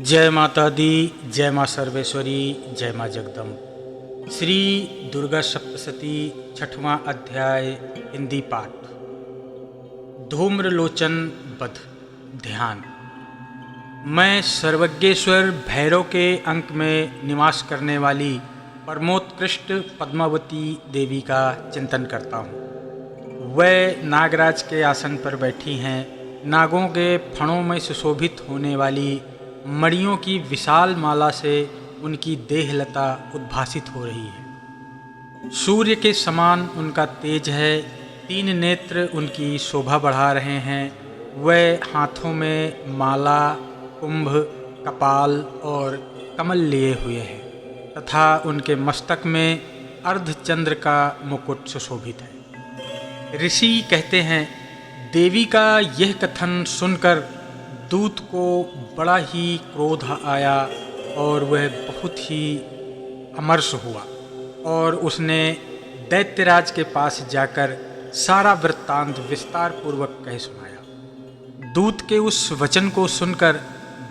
जय माता दी, जय माँ सर्वेश्वरी, जय माँ जगदम्ब। श्री दुर्गा सप्तशती छठवां अध्याय हिंदी पाठ। धूम्रलोचन वध। ध्यान। मैं सर्वज्ञेश्वर भैरव के अंक में निवास करने वाली परमोत्कृष्ट पद्मावती देवी का चिंतन करता हूँ। वह नागराज के आसन पर बैठी हैं। नागों के फणों में सुशोभित होने वाली मणियों की विशाल माला से उनकी देहलता उद्भासित हो रही है। सूर्य के समान उनका तेज है। 3 नेत्र उनकी शोभा बढ़ा रहे हैं। वह हाथों में माला, कुंभ, कपाल और कमल लिए हुए हैं तथा उनके मस्तक में अर्धचंद्र का मुकुट सुशोभित है। ऋषि कहते हैं, देवी का यह कथन सुनकर दूत को बड़ा ही क्रोध आया और वह बहुत ही अमर्ष हुआ और उसने दैत्यराज के पास जाकर सारा वृत्तांत विस्तार पूर्वक कह सुनाया। दूत के उस वचन को सुनकर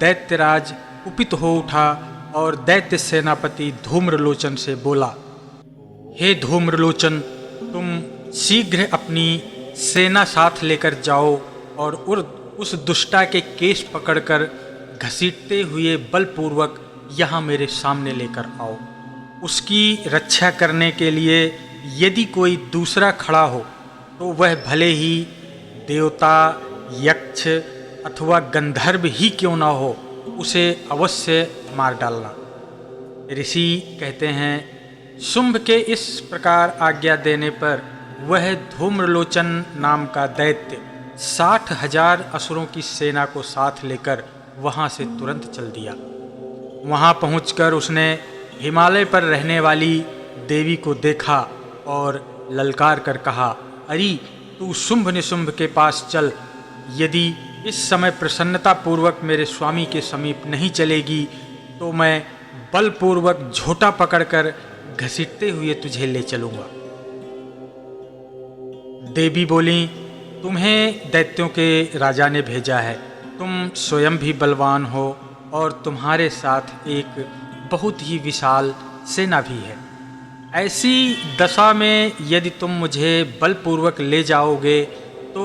दैत्यराज कुपित हो उठा और दैत्य सेनापति धूम्रलोचन से बोला, हे धूम्रलोचन, तुम शीघ्र अपनी सेना साथ लेकर जाओ और उस दुष्टा के केश पकड़कर घसीटते हुए बलपूर्वक यहाँ मेरे सामने लेकर आओ। उसकी रक्षा करने के लिए यदि कोई दूसरा खड़ा हो तो वह भले ही देवता, यक्ष अथवा गंधर्व ही क्यों ना हो, उसे अवश्य मार डालना। ऋषि कहते हैं, शुंभ के इस प्रकार आज्ञा देने पर वह धूम्रलोचन नाम का दैत्य 60,000 असुरों की सेना को साथ लेकर वहां से तुरंत चल दिया। वहां पहुंचकर उसने हिमालय पर रहने वाली देवी को देखा और ललकार कर कहा, अरे तू शुंभ निशुंभ के पास चल। यदि इस समय प्रसन्नता पूर्वक मेरे स्वामी के समीप नहीं चलेगी तो मैं बलपूर्वक झोटा पकड़कर घसीटते हुए तुझे ले चलूंगा। देवी बोली, तुम्हें दैत्यों के राजा ने भेजा है। तुम स्वयं भी बलवान हो और तुम्हारे साथ एक बहुत ही विशाल सेना भी है। ऐसी दशा में यदि तुम मुझे बलपूर्वक ले जाओगे तो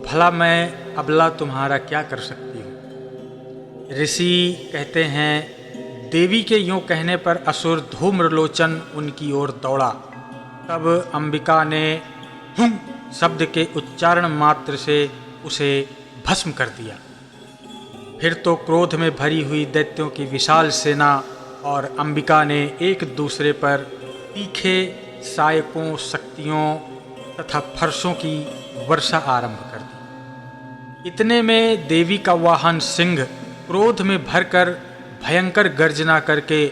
भला मैं अबला तुम्हारा क्या कर सकती हूँ। ऋषि कहते हैं, देवी के यूँ कहने पर असुर धूम्रलोचन उनकी ओर दौड़ा। तब अंबिका ने हुं शब्द के उच्चारण मात्र से उसे भस्म कर दिया। फिर तो क्रोध में भरी हुई दैत्यों की विशाल सेना और अंबिका ने एक दूसरे पर तीखे सायकों, शक्तियों तथा फरसों की वर्षा आरंभ कर दी। इतने में देवी का वाहन सिंह क्रोध में भरकर भयंकर गर्जना करके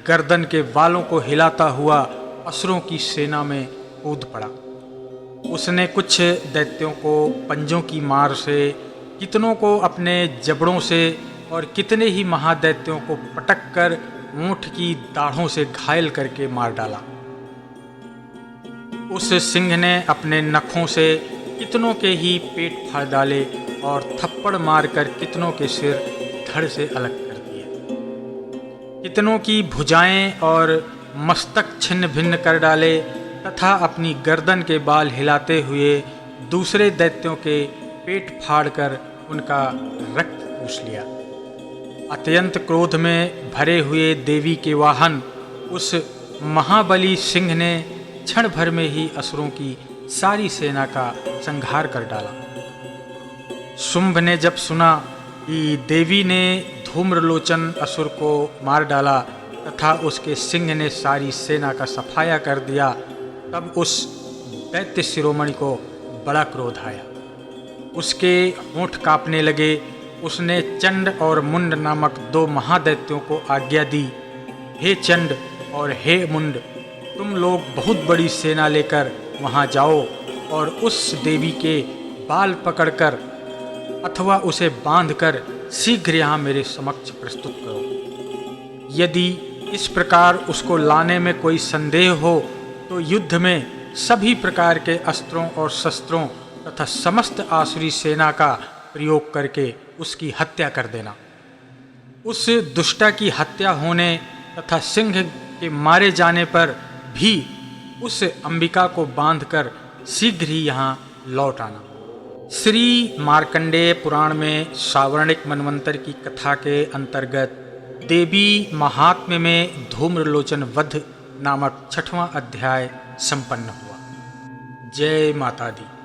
गर्दन के बालों को हिलाता हुआ असुरों की सेना में कूद पड़ा। उसने कुछ दैत्यों को पंजों की मार से, कितनों को अपने जबड़ों से और कितने ही महादैत्यों को पटक कर ऊंट की दाढ़ों से घायल करके मार डाला। उस सिंह ने अपने नखों से कितनों के ही पेट फाड़ डाले और थप्पड़ मारकर कितनों के सिर धड़ से अलग कर दिए। कितनों की भुजाएं और मस्तक छिन्न भिन्न कर डाले तथा अपनी गर्दन के बाल हिलाते हुए दूसरे दैत्यों के पेट फाड़कर उनका रक्त चूस लिया। अत्यंत क्रोध में भरे हुए देवी के वाहन उस महाबली सिंह ने क्षण भर में ही असुरों की सारी सेना का संहार कर डाला। शुंभ ने जब सुना कि देवी ने धूम्रलोचन असुर को मार डाला तथा उसके सिंह ने सारी सेना का सफाया कर दिया, तब उस दैत्य शिरोमणि को बड़ा क्रोध आया। उसके होंठ कांपने लगे। उसने चंड और मुंड नामक 2 महादैत्यों को आज्ञा दी, हे चंड और हे मुंड, तुम लोग बहुत बड़ी सेना लेकर वहां जाओ और उस देवी के बाल पकड़कर अथवा उसे बांधकर शीघ्र यहाँ मेरे समक्ष प्रस्तुत करो। यदि इस प्रकार उसको लाने में कोई संदेह हो तो युद्ध में सभी प्रकार के अस्त्रों और शस्त्रों तथा समस्त आसुरी सेना का प्रयोग करके उसकी हत्या कर देना। उस दुष्टा की हत्या होने तथा सिंह के मारे जाने पर भी उस अंबिका को बांधकर शीघ्र ही यहाँ लौट आना। श्री मार्कंडेय पुराण में सावर्णिक मनवंतर की कथा के अंतर्गत देवी महात्म्य में धूम्रलोचन वध नामक 6वां अध्याय संपन्न हुआ। जय माता दी।